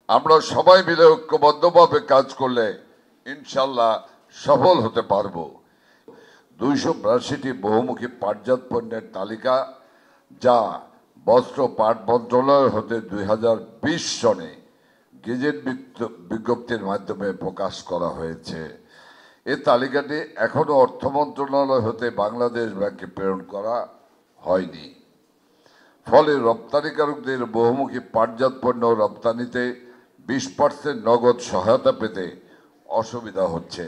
আমরা সবাই মিলে ঐক্যবদ্ধভাবে কাজ করলে ইনশাল্লাহ সফল হতে পারবো। 282টি বহুমুখী পাটজাত পণ্যের তালিকা যা বস্ত্র পাট মন্ত্রণালয় হতে 2020 সনে গেজেট বিজ্ঞপ্তির মাধ্যমে প্রকাশ করা হয়েছে। এই তালিকাটি এখনো অর্থ মন্ত্রণালয় হতে বাংলাদেশ ব্যাংকে প্রেরণ করা হয়নি। ফলে রপ্তানিকারকদের বহুমুখী পাটজাত পণ্য রপ্তানিতে 20% নগদ সহায়তা পেতে অসুবিধা হচ্ছে।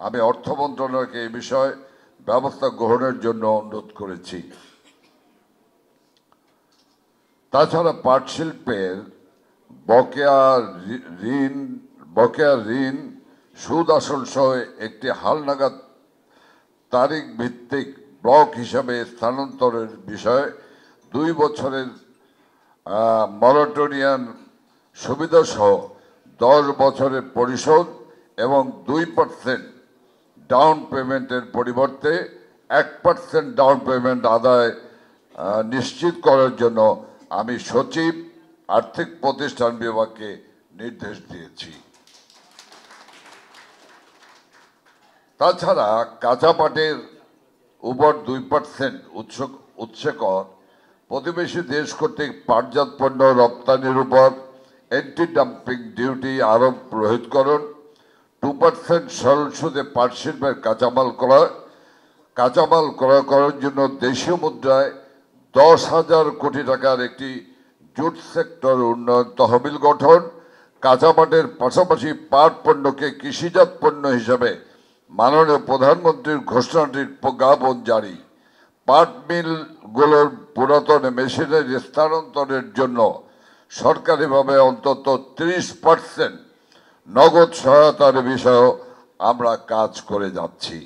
আমি অর্থ মন্ত্রণালয়কে এই বিষয়ে ব্যবস্থা গ্রহণের জন্য অনুরোধ করেছি। তাছাড়া পাট শিল্পের বকেয়া ঋণ সুদ আসল সহ একটি হালনাগাদ তারিখ ভিত্তিক ব্লক হিসাবে স্থানান্তরের বিষয়ে 2 বছরের মরাটোরিয়াম সুবিধা সহ 10 বছরের পরিশোধ এবং 2% ডাউন পেমেন্টের পরিবর্তে 1% ডাউন পেমেন্ট আদায় নিশ্চিত করার জন্য আমি সচিব আর্থিক প্রতিষ্ঠান বিভাগকে নির্দেশ দিয়েছি। তাছাড়া কাঁচা পাটের উপর 2% উৎসে কর, প্রতিবেশী দেশ কর্তৃক পাটজাত পণ্য রপ্তানির উপর অ্যান্টি ডাম্পিং ডিউটি আরোপ রহিতকরণ, 2% সরল সুদে পাট শিল্পের কাঁচামাল ক্রয় করার জন্য দেশীয় মুদ্রায় 10,000 কোটি টাকার একটি জুট সেক্টর উন্নয়ন তহবিল গঠন, কাঁচা পাটের পাশাপাশি পাট পণ্যকে কৃষিজাত পণ্য হিসাবে মাননীয় প্রধানমন্ত্রীর ঘোষণাটির প্রজ্ঞাপন জারি, পাট মিলগুলোর পুরাতন মেশিনারি স্থানান্তরের জন্য সরকারিভাবে অন্তত 30% নগদ সহায়তার বিষয়েও আমরা কাজ করে যাচ্ছি।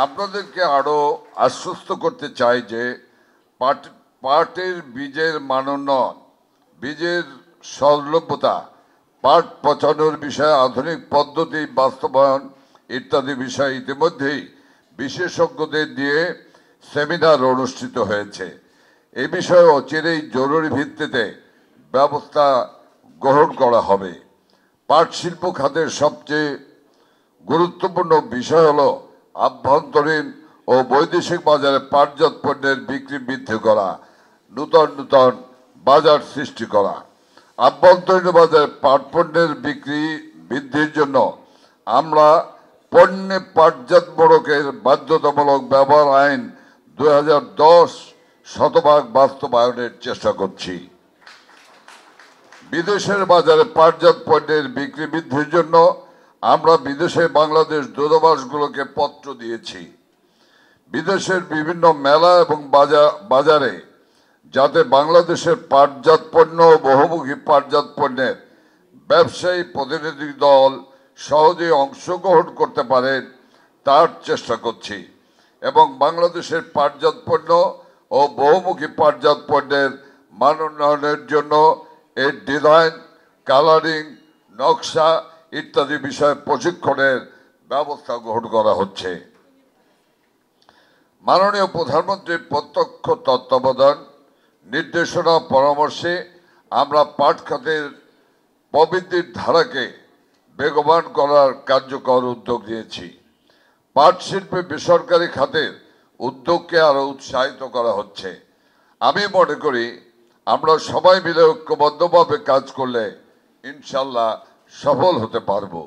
আপনাদেরকে আরো আশ্বস্ত করতে চাই যে পাটের বীজের মানোন্নয়ন, বীজের সহজলভ্যতা, পাট পচানোর বিষয়ে আধুনিক পদ্ধতি বাস্তবায়ন ইত্যাদি বিষয়ে ইতিমধ্যেই বিশেষজ্ঞদের দিয়ে সেমিনার অনুষ্ঠিত হয়েছে। এ বিষয়ে অচিরেই জরুরি ভিত্তিতে ব্যবস্থা গ্রহণ করা হবে। পাট শিল্প খাতের সবচেয়ে গুরুত্বপূর্ণ বিষয় হল আভ্যন্তরীণ ও বৈদেশিক বাজারে পাটজাত পণ্যের বিক্রি বৃদ্ধি করা, নূতন বাজার সৃষ্টি করা। আভ্যন্তরীণ বাজারে পাট পণ্যের বিক্রি বৃদ্ধির জন্য আমরা পণ্যে পাটজাত মোড়কের বাধ্যতামূলক ব্যবহার আইন 2010 শতভাগ বাস্তবায়নের চেষ্টা করছি। বিদেশের বাজারে পাটজাত পণ্যের বিক্রি বৃদ্ধির জন্য আমরা বিদেশে বাংলাদেশ দূতাবাসগুলোকে পত্র দিয়েছি। বিদেশের বিভিন্ন মেলা এবং বাজারে যাতে বাংলাদেশের পাটজাত পণ্য ও বহুমুখী পাটজাত পণ্যের ব্যবসায়ী প্রতিনিধি দল সহজে অংশগ্রহণ করতে পারেন তার চেষ্টা করছি এবং বাংলাদেশের পাটজাত পণ্য ও বহুমুখী পাটজাত পণ্যের মান উন্নয়নের জন্য এর ডিজাইন, কালারিং, নকশা ইত্যাদি বিষয়ে প্রশিক্ষণের ব্যবস্থা গ্রহণ করা হচ্ছে। মাননীয় প্রধানমন্ত্রীর প্রত্যক্ষ তত্ত্বাবধান, নির্দেশনা, পরামর্শে আমরা পাট খাতের প্রবৃদ্ধির ধারাকে বেগবান করার কার্যকর উদ্যোগ নিয়েছি। পাট শিল্পে বেসরকারি খাতের উদ্যোগকে আরো উৎসাহিত করা হচ্ছে। আমি মনে করি আমরা সবাই মিলে ঐক্যবদ্ধভাবে কাজ করলে ইনশাল্লাহ সফল হতে পারবো।